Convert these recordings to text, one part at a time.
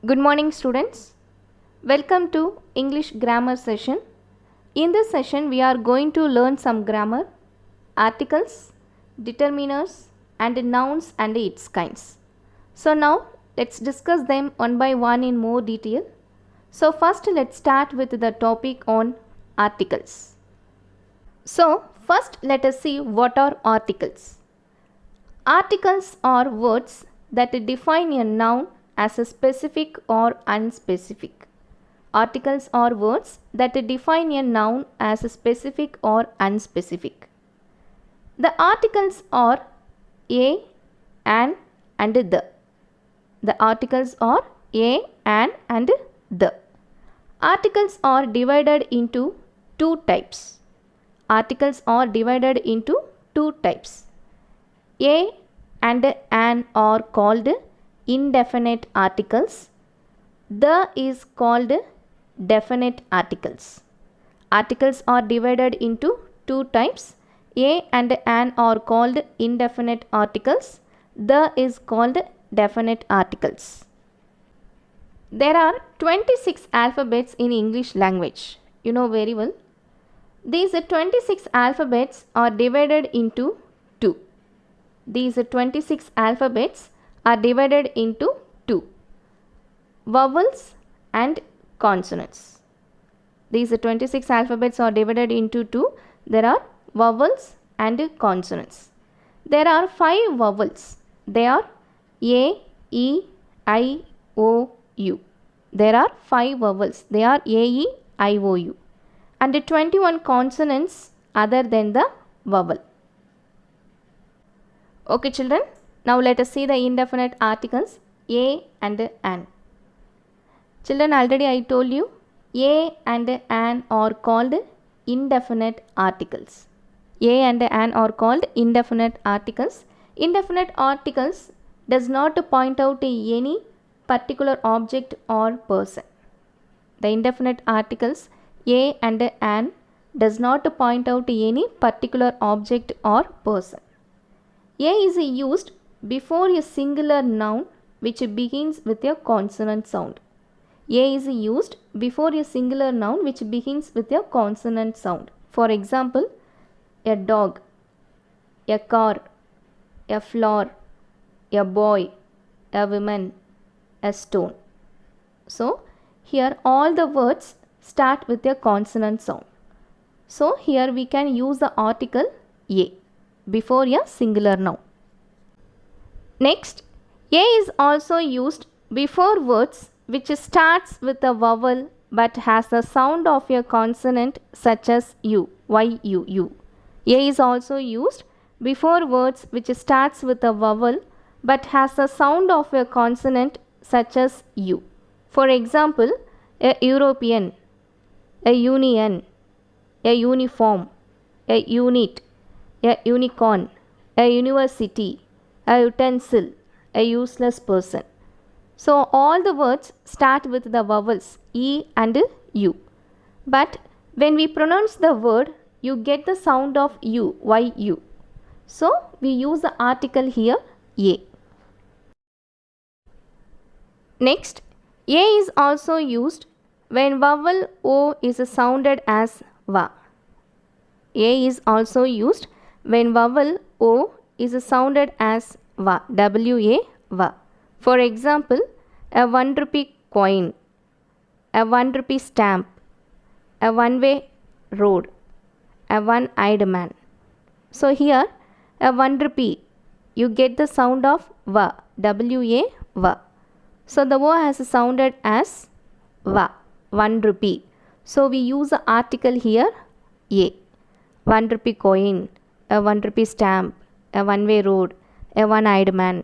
Good morning, students. Welcome to English grammar session. In this session, we are going to learn some grammar, articles, determiners, and nouns and its kinds. So now let's discuss them one by one in more detail. So first, let's start with the topic on articles. So first, let us see what are articles. Articles are words that define a noun as a specific or unspecific. Articles are words that define a noun as a specific or unspecific. The articles are a, an, and the. The articles are a, an, and the. Articles are divided into two types. Articles are divided into two types. A and an are called indefinite articles. The is called definite articles. Articles are divided into two types. A and an are called indefinite articles. The is called definite articles. There are 26 alphabets in English language. You know very well. These 26 alphabets are divided into two. These 26 alphabets are divided into two. Vowels and consonants. These 26 alphabets are divided into two. There are vowels and consonants. There are 5 vowels. They are A, E, I, O, U. There are 5 vowels. They are A, E, I, O, U. And 21 consonants other than the vowel. Okay, children. Now let us see the indefinite articles a and an. Children, already I told you a and an are called indefinite articles. A and an are called indefinite articles. Indefinite articles does not point out any particular object or person. The indefinite articles a and an does not point out any particular object or person. A is used before a singular noun which begins with a consonant sound. A is used before a singular noun which begins with a consonant sound. For example, a dog, a car, a flower, a boy, a woman, a stone. So, here all the words start with a consonant sound. So, here we can use the article a before a singular noun. Next, a is also used before words which starts with a vowel but has the sound of a consonant such as u, y-u-u. A is also used before words which starts with a vowel but has the sound of a consonant such as u. For example, a European, a union, a uniform, a unit, a unicorn, a university, a utensil, a useless person. So all the words start with the vowels e and u. But when we pronounce the word, you get the sound of u, y-u. So we use the article here a. Next, a is also used when vowel o is sounded as va. A is also used when vowel o is sounded as va, w-a, va. For example, a 1 rupee coin, a 1 rupee stamp, a one-way road, a one-eyed man. So here, a 1 rupee, you get the sound of va, w-a, va. So the va has sounded as va, 1 rupee. So we use the article here a. 1 rupee coin, a 1 rupee stamp, a one-way road, a one-eyed man.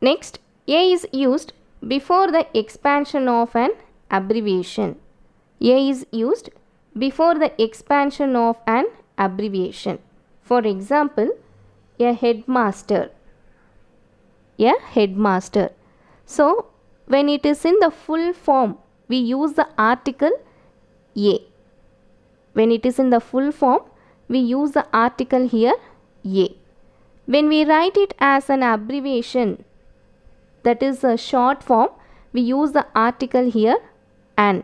Next, a is used before the expansion of an abbreviation. A is used before the expansion of an abbreviation. For example, a headmaster. A headmaster. So, when it is in the full form, we use the article a. When it is in the full form, we use the article here a. When we write it as an abbreviation, that is a short form, we use the article here an.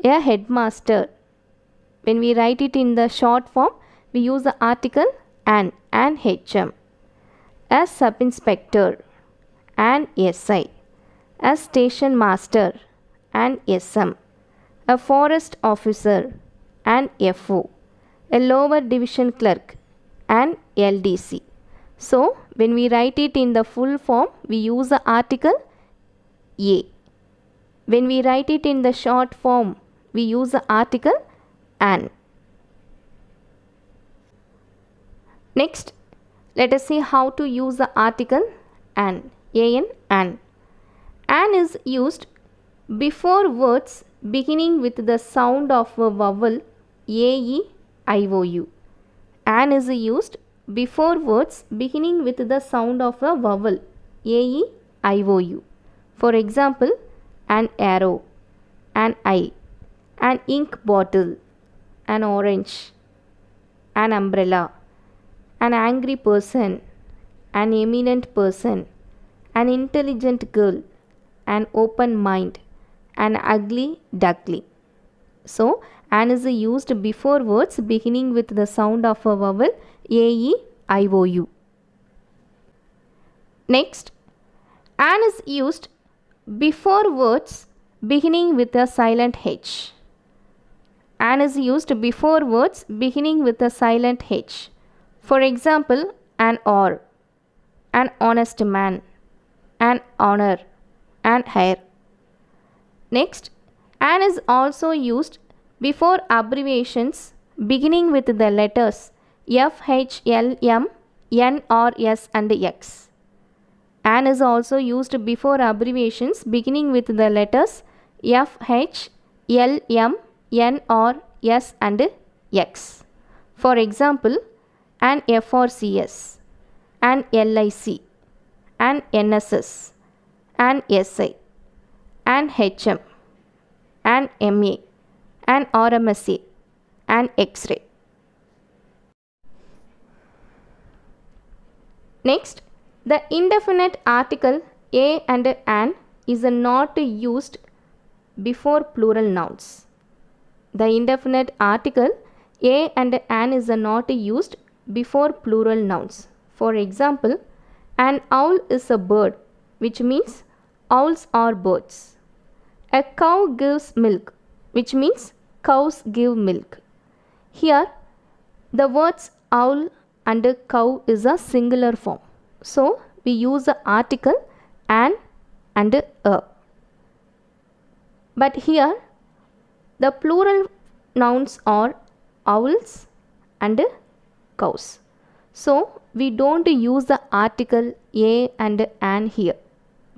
A headmaster. When we write it in the short form, we use the article an HM. A sub-inspector, an SI. A station master, an SM. A forest officer, an FO. A lower division clerk, an LDC. So, when we write it in the full form, we use the article A. When we write it in the short form, we use the article an. Next, let us see how to use the article an. An. An is used before words beginning with the sound of a vowel AEIOU. An is used before words beginning with the sound of a vowel AEIOU. For example, an arrow, an eye, an ink bottle, an orange, an umbrella, an angry person, an eminent person, an intelligent girl, an open mind, an ugly duckling. So, an is used before words beginning with the sound of a vowel AEIOU. Next, an is used before words beginning with a silent H. An is used before words beginning with a silent H. For example, an or, an honest man, an honor, an hair. Next, an is also used before abbreviations beginning with the letters F, H, L, M, N or S and X. An is also used before abbreviations beginning with the letters F, H, L, M, N or S and X. For example, an FRCS, an LIC, an NSS, an SI, an HM, an MA, an RMSA, an X-ray. Next, the indefinite article a and an is not used before plural nouns. The indefinite article a and an is not used before plural nouns. For example, an owl is a bird, which means owls are birds. A cow gives milk, which means cows give milk. Here, the words owl and cow is a singular form. So, we use the article an and a. But here, the plural nouns are owls and cows. So, we don't use the article a and an here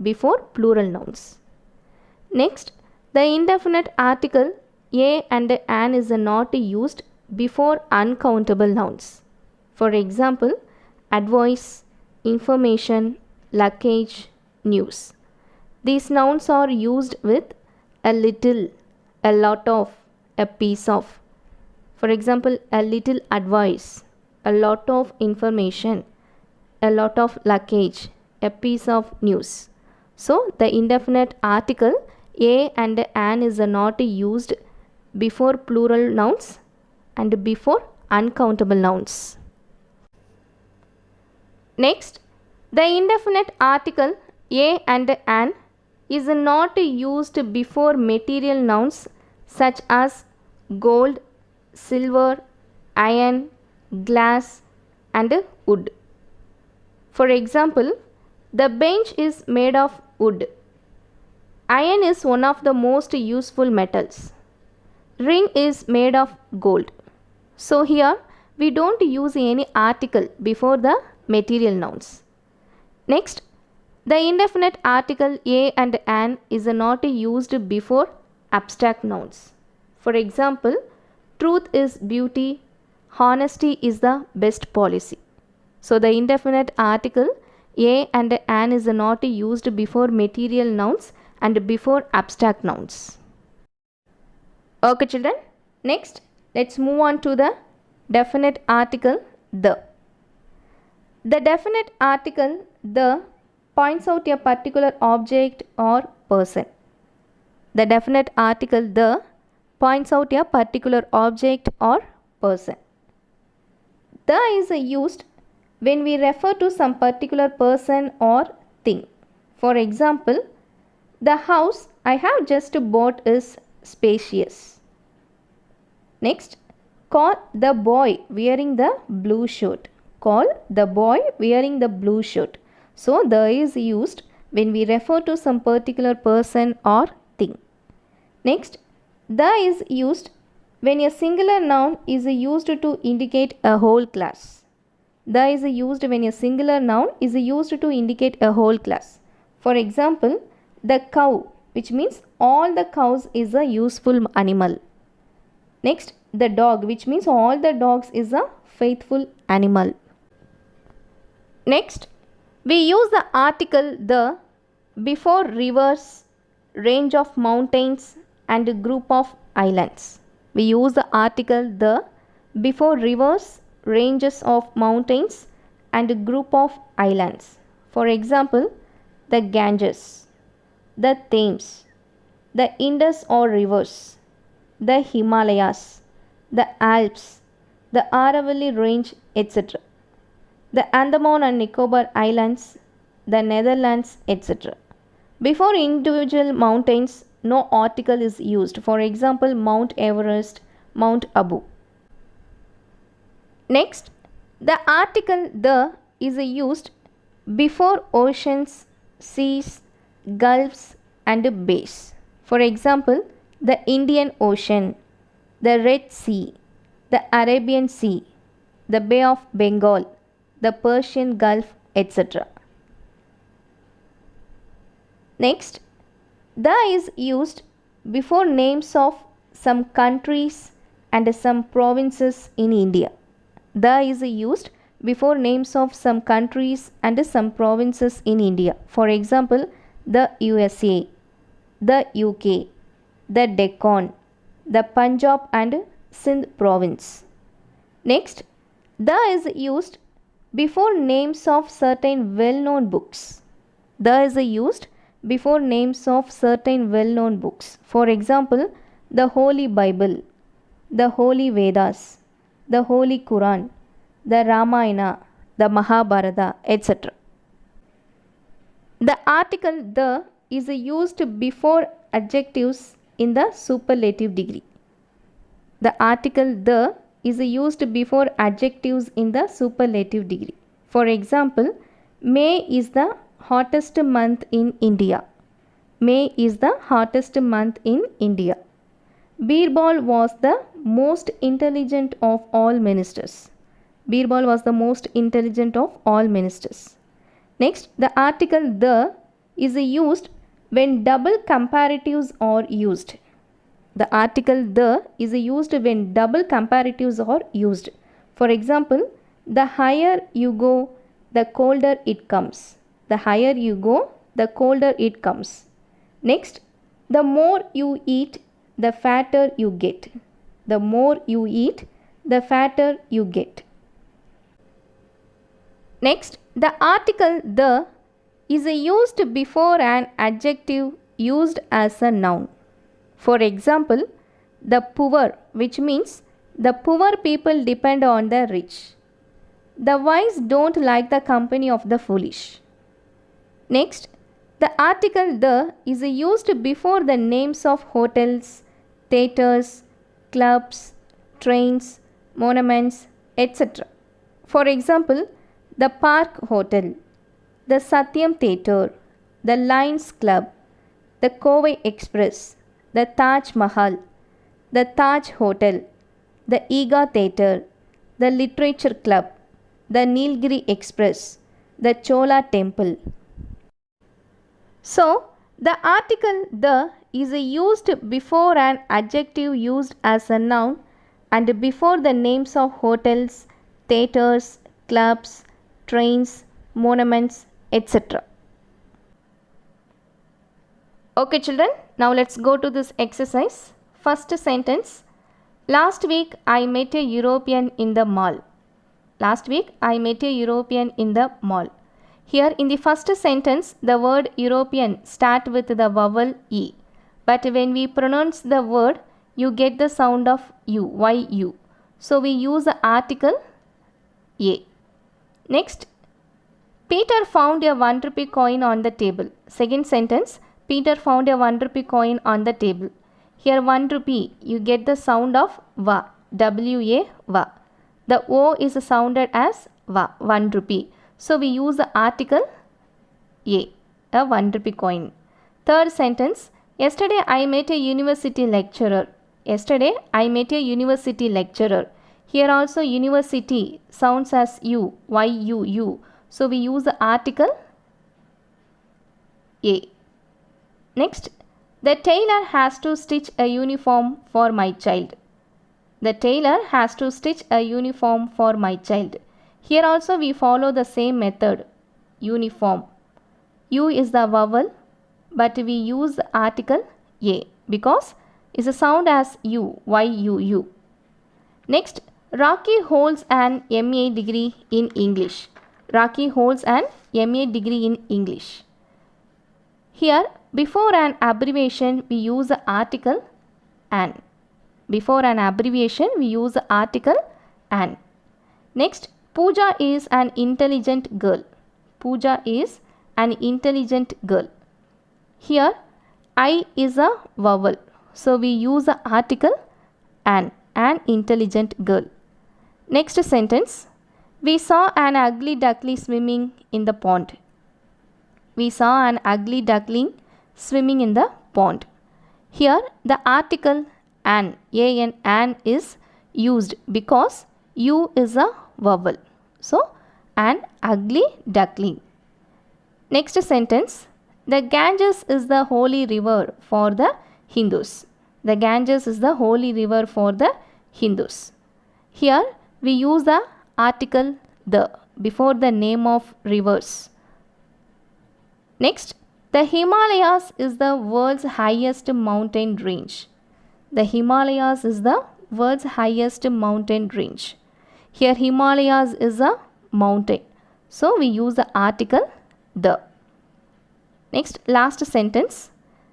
before plural nouns. Next, the indefinite article a and an is not used before uncountable nouns. For example, advice, information, luggage, news. These nouns are used with a little, a lot of, a piece of. For example, a little advice, a lot of information, a lot of luggage, a piece of news. So, the indefinite article a and an is not used before plural nouns and before uncountable nouns. Next, the indefinite article a and an is not used before material nouns such as gold, silver, iron, glass and wood. For example, the bench is made of wood. Iron is one of the most useful metals. Ring is made of gold. So here we don't use any article before the material nouns. Next, the indefinite article a and an is not used before abstract nouns. For example, truth is beauty, honesty is the best policy. So the indefinite article a and an is not used before material nouns and before abstract nouns. Okay children, next let's move on to the definite article the. The definite article the points out a particular object or person. The definite article the points out a particular object or person. The is used when we refer to some particular person or thing. For example, the house I have just bought is spacious. Next, call the boy wearing the blue shirt. Call the boy wearing the blue shirt. So, the is used when we refer to some particular person or thing. Next, the is used when a singular noun is used to indicate a whole class. The is used when a singular noun is used to indicate a whole class. For example, the cow, which means all the cows, is a useful animal. Next, the dog, which means all the dogs, is a faithful animal. Next, we use the article the before rivers, range of mountains and group of islands. We use the article the before rivers, ranges of mountains and group of islands. For example, the Ganges, the Thames, the Indus or rivers, the Himalayas, the Alps, the Aravalli range, etc. The Andaman and Nicobar Islands, the Netherlands, etc. Before individual mountains, no article is used. For example, Mount Everest, Mount Abu. Next, the article the is used before oceans, seas, gulfs and bays. For example, the Indian Ocean, the Red Sea, the Arabian Sea, the Bay of Bengal, the Persian Gulf, etc. Next, the is used before names of some countries and some provinces in India. The is used before names of some countries and some provinces in India. For example, the USA, the UK, the Deccan, the Punjab and Sindh province. Next, the is used before names of certain well-known books. The is used before names of certain well-known books. For example, the Holy Bible, the Holy Vedas, the Holy Quran, the Ramayana, the Mahabharata, etc. The article the is used before adjectives in the superlative degree. The article the is used before adjectives in the superlative degree. For example, May is the hottest month in India. May is the hottest month in India. Birbal was the most intelligent of all ministers. Birbal was the most intelligent of all ministers. Next, the article the is used when double comparatives are used. The article the is used when double comparatives are used. For example, the higher you go, the colder it comes. The higher you go, the colder it comes. Next, the more you eat, the fatter you get. The more you eat, the fatter you get. Next, the article the is used before an adjective used as a noun. For example, the poor, which means the poor people depend on the rich. The wise don't like the company of the foolish. Next, the article the is used before the names of hotels, theatres, clubs, trains, monuments, etc. For example, the Park Hotel, the Satyam Theatre, the Lions Club, the Kovai Express, the Taj Mahal, the Taj Hotel, the Eiga Theatre, the Literature Club, the Nilgiri Express, the Chola Temple. So, the article the is used before an adjective used as a noun and before the names of hotels, theatres, clubs, trains, monuments, etc. Okay children, now let's go to this exercise. First sentence. Last week I met a European in the mall. Last week I met a European in the mall. Here in the first sentence, the word European start with the vowel E. But when we pronounce the word, you get the sound of U, Y-U. So we use the article A. Next, Peter found a 1 rupee coin on the table. Second sentence, Peter found a 1 rupee coin on the table. Here 1 rupee, you get the sound of Va, W-A, Va. The O is sounded as Va, 1 rupee. So we use the article A, a 1 rupee coin. Third sentence, yesterday I met a university lecturer. Yesterday I met a university lecturer. Here also university sounds as U, Y-U-U. So we use the article A. Next, the tailor has to stitch a uniform for my child. The tailor has to stitch a uniform for my child. Here also we follow the same method, uniform. U is the vowel, but we use the article A because it's a sound as U, Y-U-U. Next, Rocky holds an MA degree in English. Rocky holds an MA degree in English. Here, before an abbreviation, we use the article an. Before an abbreviation, we use the article an. Next, Pooja is an intelligent girl. Pooja is an intelligent girl. Here, I is a vowel. So we use the article an intelligent girl. Next sentence, we saw an ugly duckling swimming in the pond. We saw an ugly duckling swimming in the pond. Here, the article an is used because U is a vowel. So, an ugly duckling. Next sentence, the Ganges is the holy river for the Hindus. The Ganges is the holy river for the Hindus. Here, we use the article the before the name of rivers. Next, the Himalayas is the world's highest mountain range. The Himalayas is the world's highest mountain range. Here Himalayas is a mountain. So we use the article the. Next, last sentence.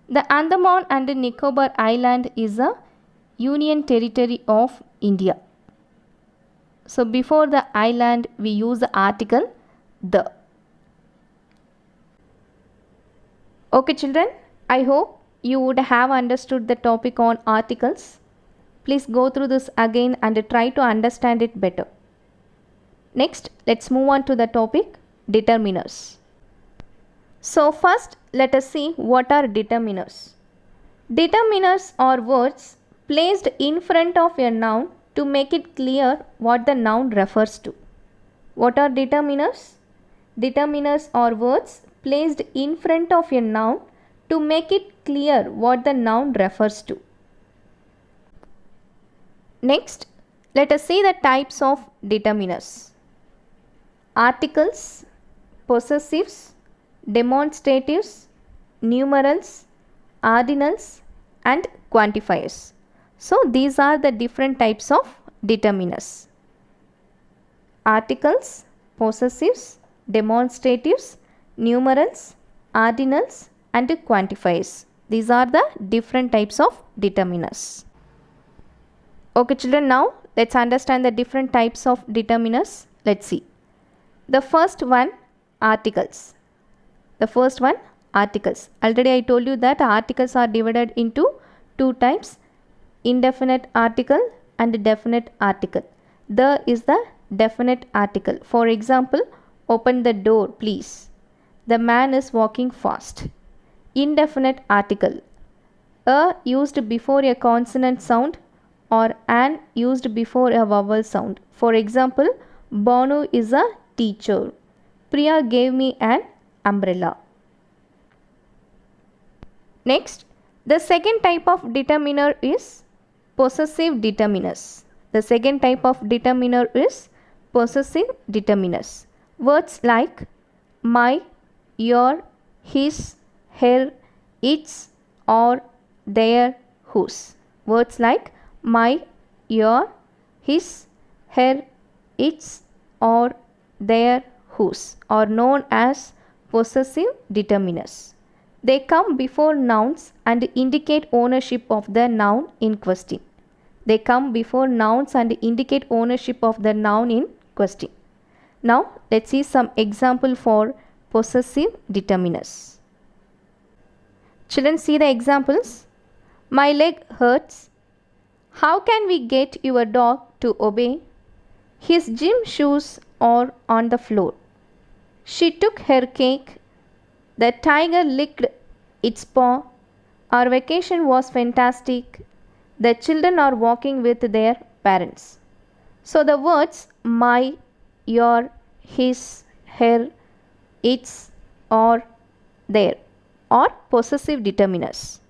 The Andaman and Nicobar Island is a union territory of India. So before the island we use the article the. Okay children, I hope you would have understood the topic on articles. Please go through this again and try to understand it better. Next, let's move on to the topic determiners. So first, let us see what are determiners. Determiners are words placed in front of a noun to make it clear what the noun refers to. What are determiners? Determiners are words placed in front of a noun to make it clear what the noun refers to. Next, let us see the types of determiners. Articles, possessives, demonstratives, numerals, ordinals and quantifiers. So these are the different types of determiners. Articles, possessives, demonstratives, numerals, ordinals and quantifiers. These are the different types of determiners. Okay children, now let's understand the different types of determiners. Let's see. The first one, articles. The first one, articles. Already I told you that articles are divided into two types, indefinite article and definite article. The is the definite article. For example, open the door please. The man is walking fast. Indefinite article. A used before a consonant sound or an used before a vowel sound. For example, Banu is a teacher. Priya gave me an umbrella. Next, the second type of determiner is possessive determiners. The second type of determiner is possessive determiners. Words like my, your, his, her, its, or, their, whose. Words like my, your, his, her, its, or, their, whose are known as possessive determiners. They come before nouns and indicate ownership of the noun in question. They come before nouns and indicate ownership of the noun in question. Now let's see some example for possessive determiners. Children, see the examples. My leg hurts. How can we get your dog to obey? His gym shoes are on the floor. She took her cake. The tiger licked its paw. Our vacation was fantastic. The children are walking with their parents. So the words my, your, his, her, its, or, their are possessive determiners.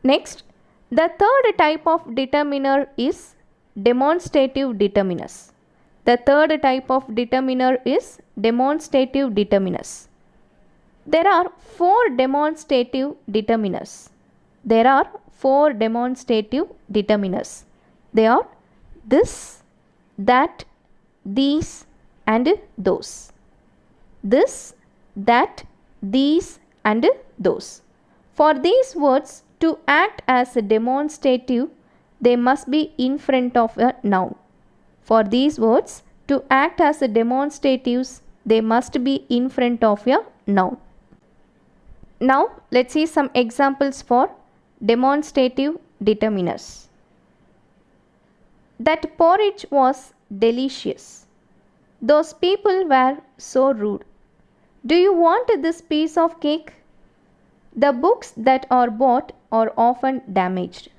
Next, the third type of determiner is demonstrative determiners. The third type of determiner is demonstrative determiners. There are four demonstrative determiners. There are four demonstrative determiners. They are this, that, these, and those. This, that, these, and those. For these words to act as a demonstrative, they must be in front of a noun. For these words to act as a demonstratives, they must be in front of a noun. Now let's see some examples for demonstrative determiners. That porridge was delicious. Those people were so rude. Do you want this piece of cake? The books that are bought are often damaged.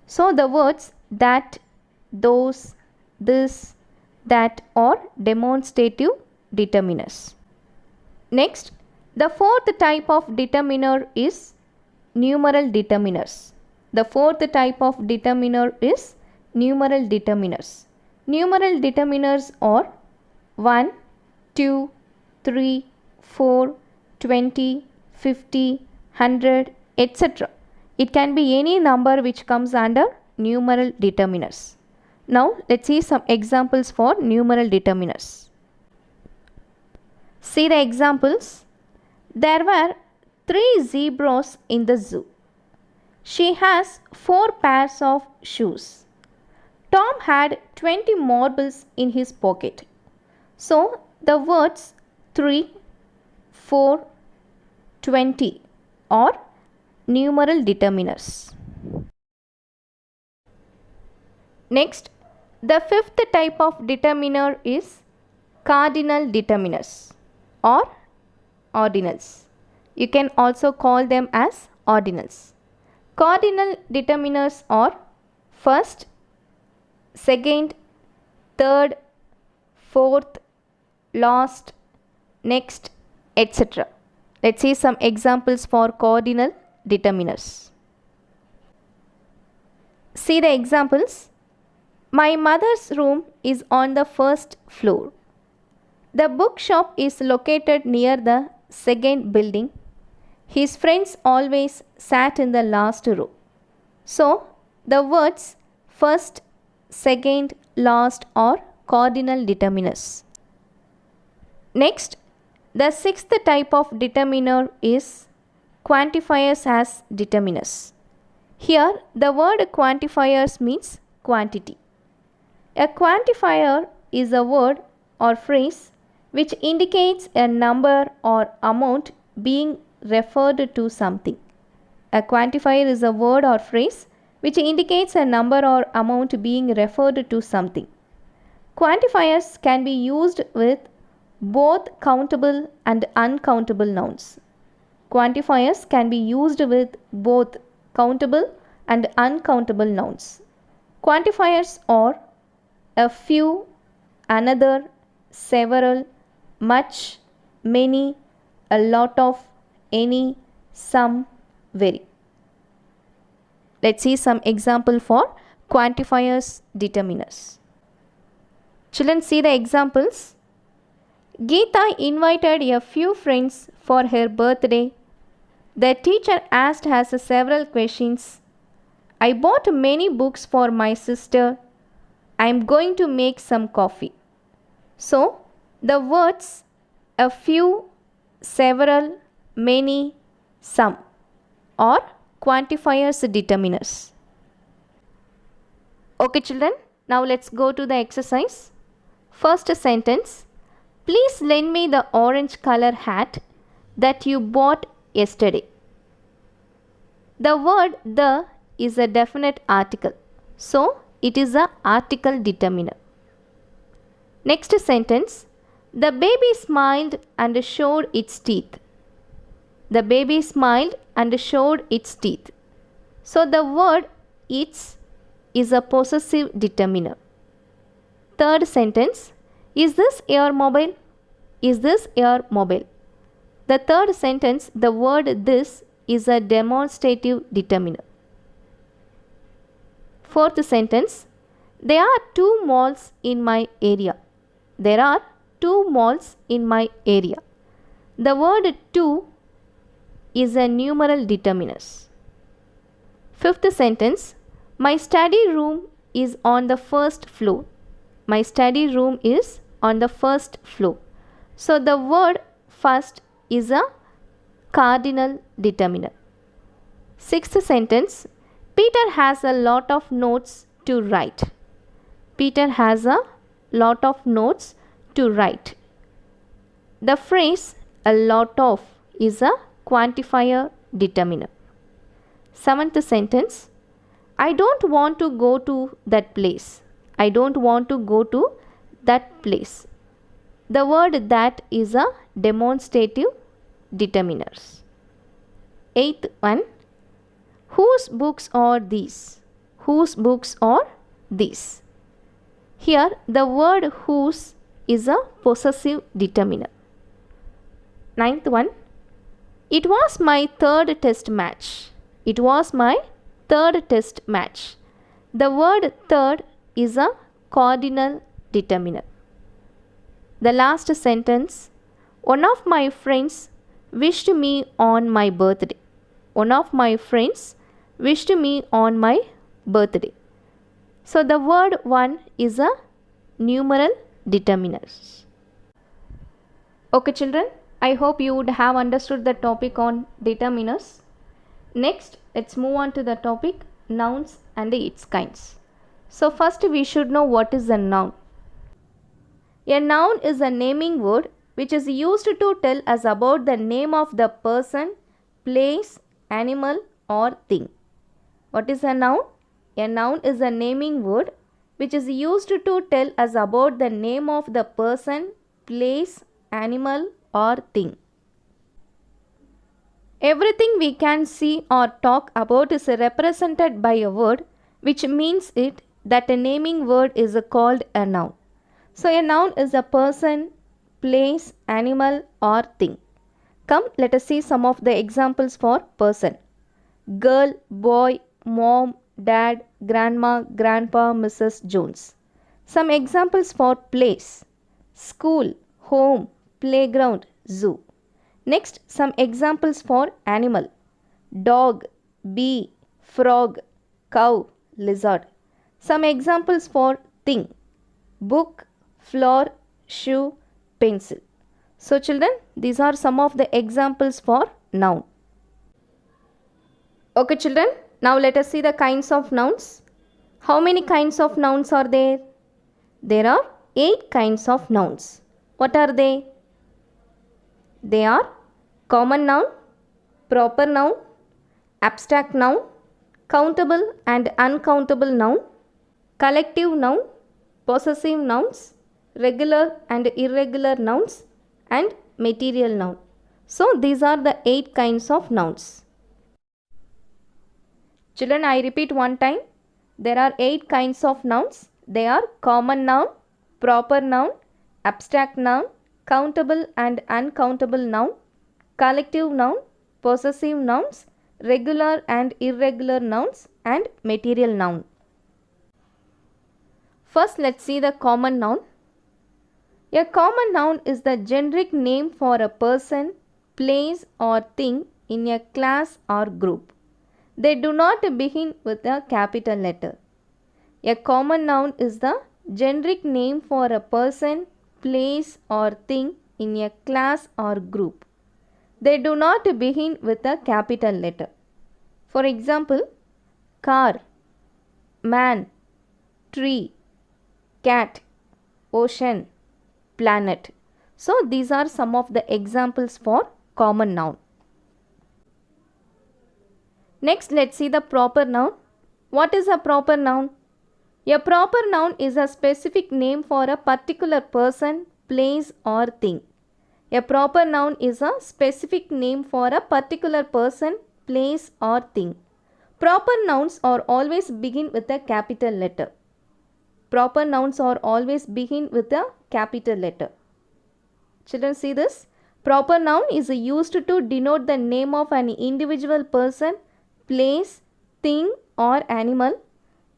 So the words that, those, this, that are demonstrative determiners. Next, the fourth type of determiner is numeral determiners. The fourth type of determiner is numeral determiners. Numeral determiners are 1, 2, 3, 4, 20, 50, 100, etc. It can be any number which comes under numeral determiners. Now let's see some examples for numeral determiners. See the examples. There were 3 zebras in the zoo. She has 4 pairs of shoes. Tom had 20 marbles in his pocket. So the words 3, 4, 20 are numeral determiners. Next, the fifth type of determiner is cardinal determiners or ordinals. You can also call them as ordinals. Cardinal determiners are first, second, third, fourth, last, next, etc. Let's see some examples for cardinal determiners. See the examples. My mother's room is on the first floor. The bookshop is located near the second building. His friends always sat in the last row. So, the words first, second, last are cardinal determiners. Next, the sixth type of determiner is quantifiers as determiners. Here, the word quantifiers means quantity. A quantifier is a word or phrase which indicates a number or amount being referred to something. A quantifier is a word or phrase which indicates a number or amount being referred to something. Quantifiers can be used with both countable and uncountable nouns. Quantifiers can be used with both countable and uncountable nouns. Quantifiers are a few, another, several, much, many, a lot of, any, some, very. Let's see some example for quantifiers determiners. Children, see the examples. Geeta invited a few friends for her birthday. The teacher asked her several questions. I bought many books for my sister. I am going to make some coffee. So, the words a few, several, many, some, or quantifiers determiners. Okay children, now let's go to the exercise. First sentence, please lend me the orange color hat that you bought yesterday. The word the is a definite article, so it is a article determiner. Next sentence, the baby smiled and showed its teeth. The baby smiled and showed its teeth. So the word its is a possessive determiner. Third sentence, is this your mobile? Is this your mobile? The third sentence, the word this is a demonstrative determiner. Fourth sentence, there are two malls in my area. There are two malls in my area. The word two is a numeral determiner. Fifth sentence, my study room is on the first floor. My study room is on the first floor. So the word first is a cardinal determiner. Sixth sentence, Peter has a lot of notes to write. Peter has a lot of notes to write. The phrase a lot of is a quantifier determiner. Seventh sentence, I don't want to go to that place. I don't want to go to that place. The word that is a demonstrative determiner. Eighth one, whose books are these? Whose books are these? Here the word whose is a possessive determiner. Ninth one, it was my third test match. It was my third test match. The word third is a cardinal determiner. The last sentence, one of my friends wished me on my birthday. One of my friends wished me on my birthday. So the word one is a numeral determiner. Okay children, I hope you would have understood the topic on determiners. Next, let's move on to the topic nouns and its kinds. So first we should know what is a noun. A noun is a naming word which is used to tell us about the name of the person, place, animal or thing. What is a noun? A noun is a naming word which is used to tell us about the name of the person, place, animal or thing. Everything we can see or talk about is represented by a word which means it that a naming word is called a noun. So a noun is a person, place, animal or thing. Come, let us see some of the examples for person. Girl, boy, mom, dad, grandma, grandpa, Mrs. Jones. Some examples for place. School, home, playground, zoo. Next, some examples for animal. Dog, bee, frog, cow, lizard. Some examples for thing. Book, floor, shoe, pencil. So children, these are some of the examples for noun. Okay children, now let us see the kinds of nouns. How many kinds of nouns are there? There are 8 kinds of nouns. What are they? They are common noun, proper noun, abstract noun, countable and uncountable noun, collective noun, possessive nouns, regular and irregular nouns and material noun. So these are the 8 kinds of nouns. Children, I repeat one time. There are 8 kinds of nouns. They are common noun, proper noun, abstract noun, countable and uncountable noun, collective noun, possessive nouns, regular and irregular nouns and material noun. First, let's see the common noun. A common noun is the generic name for a person, place or thing in a class or group. They do not begin with a capital letter. A common noun is the generic name for a person, place or thing in a class or group. They do not begin with a capital letter. For example, car, man, tree, cat, ocean, planet. So these are some of the examples for common noun. Next, let's see the proper noun. What is a proper noun? A proper noun is a specific name for a particular person, place or thing. A proper noun is a specific name for a particular person, place or thing. Proper nouns are always begin with a capital letter. Proper nouns are always begin with a capital letter. Children, see this? Proper noun is used to denote the name of an individual person, place, thing or animal.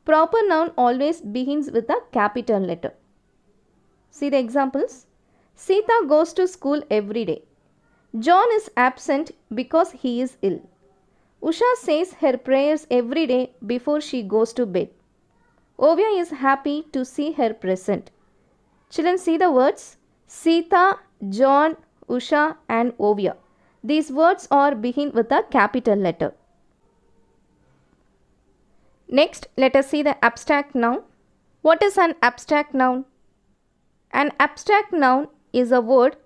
Proper noun always begins with a capital letter. See the examples. Sita goes to school every day. John is absent because he is ill. Usha says her prayers every day before she goes to bed. Ovia is happy to see her present. Children, see the words Sita, John, Usha and Ovia. These words are begin with a capital letter. Next, let us see the abstract noun. What is an abstract noun? An abstract noun is a word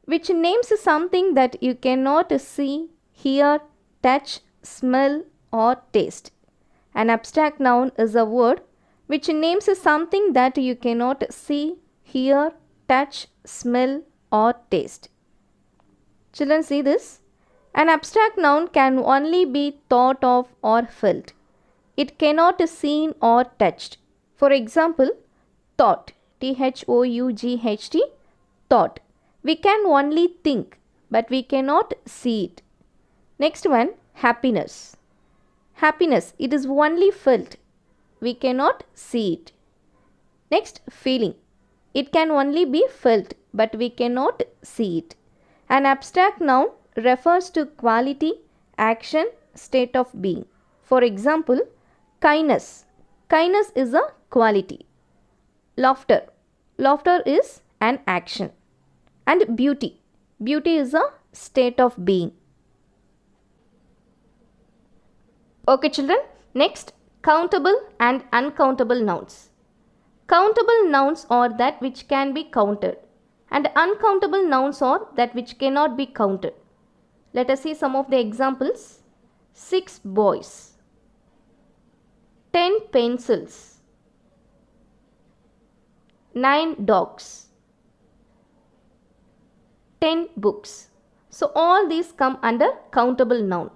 which names something that you cannot see, hear, touch, smell or taste. An abstract noun is a word which names something that you cannot see, hear, touch, smell or taste. Children, see this? An abstract noun can only be thought of or felt. It cannot be seen or touched. For example, thought, T-H-O-U-G-H-T, thought. We can only think, but we cannot see it. Next one, happiness. Happiness, it is only felt. We cannot see it. Next, feeling. It can only be felt, but we cannot see it. An abstract noun refers to quality, action, state of being. For example, kindness. Kindness is a quality. Laughter. Laughter is an action. And beauty. Beauty is a state of being. Okay children, next countable and uncountable nouns. Countable nouns are that which can be counted and uncountable nouns are that which cannot be counted. Let us see some of the examples. 6 boys, 10 pencils, 9 dogs, 10 books. So all these come under countable noun.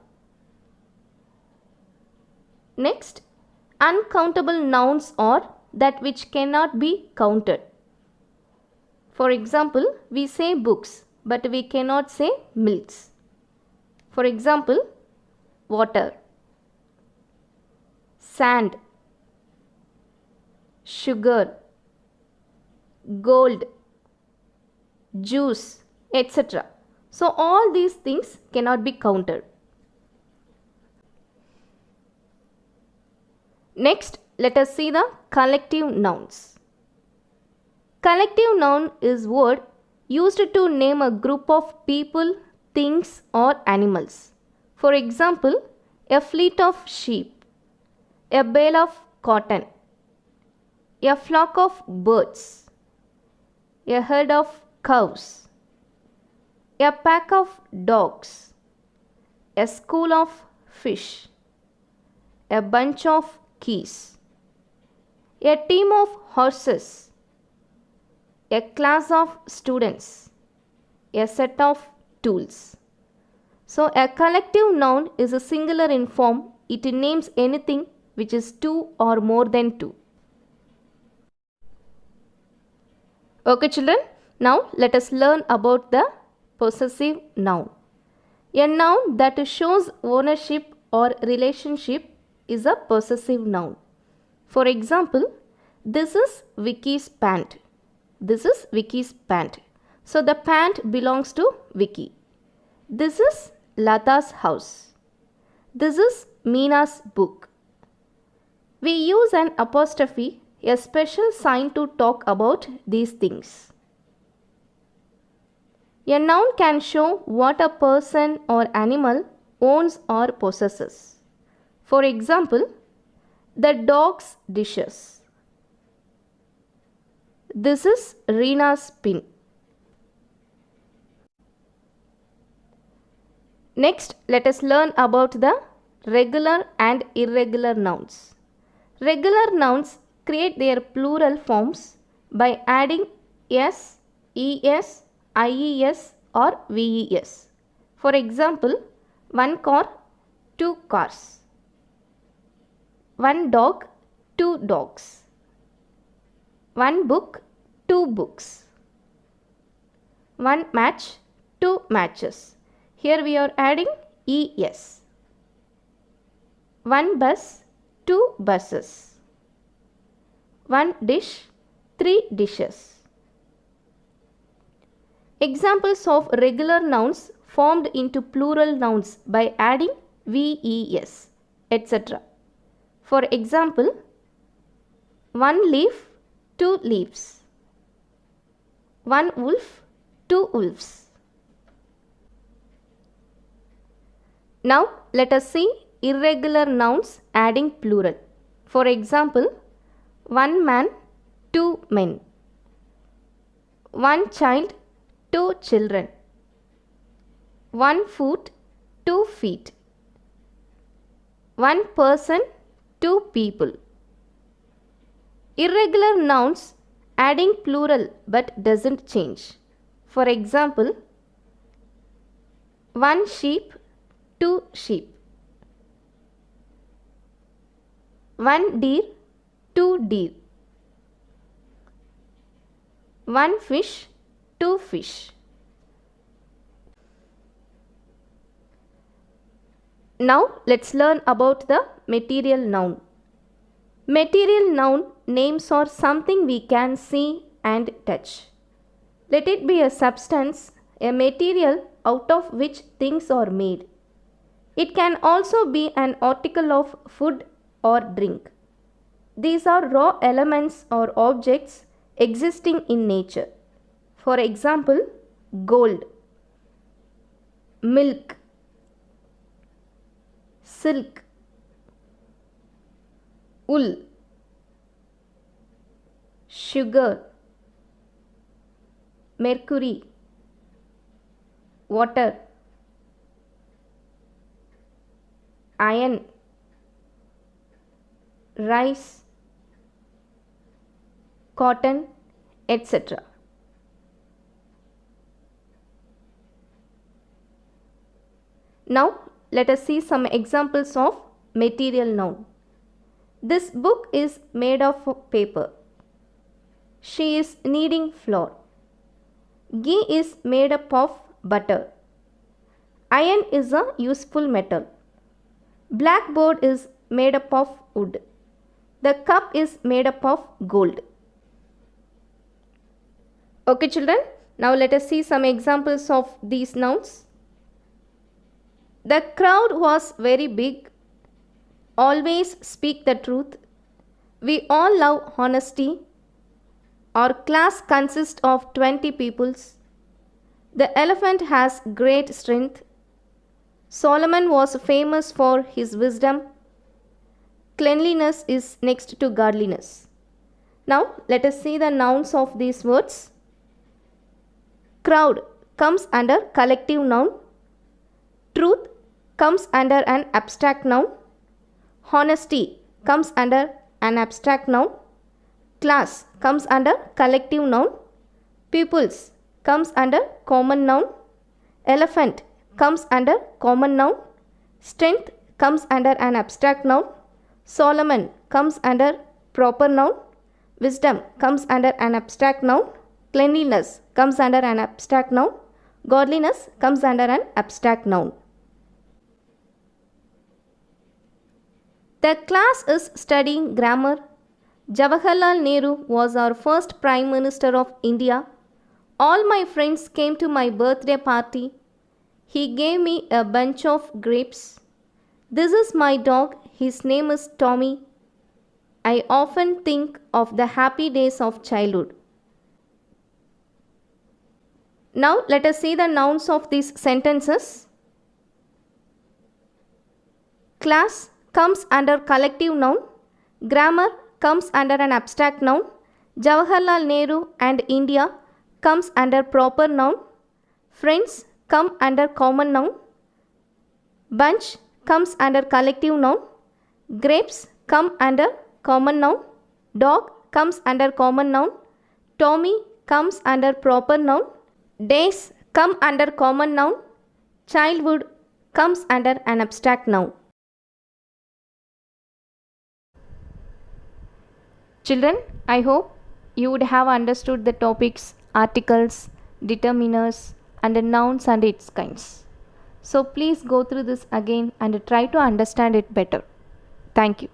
Next, uncountable nouns are that which cannot be counted. For example, we say books, but we cannot say milks. For example, water, sand, sugar, gold, juice, etc. So all these things cannot be counted. Next, let us see the collective nouns. Collective noun is word used to name a group of people, things or animals. For example, a fleet of sheep, a bale of cotton, a flock of birds, a herd of cows, a pack of dogs, a school of fish, a bunch of keys, a team of horses, a class of students, a set of tools. So a collective noun is a singular in form. It names anything which is two or more than two. Okay children, now let us learn about the possessive noun. A noun that shows ownership or relationship is a possessive noun. For example, this is Vicky's pant. This is Vicky's pant. So the pant belongs to Vicky. This is Lata's house. This is Meena's book. We use an apostrophe, a special sign to talk about these things. A noun can show what a person or animal owns or possesses. For example, the dog's dishes. This is Reena's pin. Next, let us learn about the regular and irregular nouns. Regular nouns create their plural forms by adding s, es, ies or ves. For example, one car, two cars. One dog, two dogs. One book, two books. One match, two matches. Here we are adding es. One bus, two buses. One dish, three dishes. Examples of regular nouns formed into plural nouns by adding ves, etc. For example, one leaf, two leaves. One wolf, two wolves. Now let us see irregular nouns adding plural. For example, one man, two men. One child, two children. One foot, two feet. One person, two people. Irregular nouns adding plural but doesn't change. For example, one sheep, two sheep. One deer, two deer. One fish, two fish. Now let's learn about the material noun. Material noun names are something we can see and touch. Let it be a substance, a material out of which things are made. It can also be an article of food or drink. These are raw elements or objects existing in nature. For example, gold, milk, silk, wool, sugar, mercury, water, iron, rice, cotton, etc. Now let us see some examples of material noun. This book is made of paper. She is kneading flour. Ghee is made up of butter. Iron is a useful metal. Blackboard is made up of wood. The cup is made up of gold. Okay children, now let us see some examples of these nouns. The crowd was very big. Always speak the truth. We all love honesty. Our class consists of 20 peoples. The elephant has great strength. Solomon was famous for his wisdom. Cleanliness is next to godliness. Now let us see the nouns of these words. Crowd comes under collective noun. Truth comes under an abstract noun. Honesty comes under an abstract noun. Class comes under collective noun. Pupils comes under common noun. Elephant comes under common noun. Strength comes under an abstract noun. Solomon comes under proper noun. Wisdom comes under an abstract noun. Cleanliness comes under an abstract noun. Godliness comes under an abstract noun. The class is studying grammar. Jawaharlal Nehru was our first Prime Minister of India. All my friends came to my birthday party. He gave me a bunch of grapes. This is my dog. His name is Tommy. I often think of the happy days of childhood. Now let us see the nouns of these sentences. Class comes under collective noun. Grammar comes under an abstract noun. Jawaharlal Nehru and India comes under proper noun. Friends come under common noun. Bunch comes under collective noun. Grapes come under common noun. Dog comes under common noun. Tommy comes under proper noun. Days come under common noun. Childhood comes under an abstract noun. Children, I hope you would have understood the topics articles, determiners and the nouns and its kinds. So please go through this again and try to understand it better. Thank you.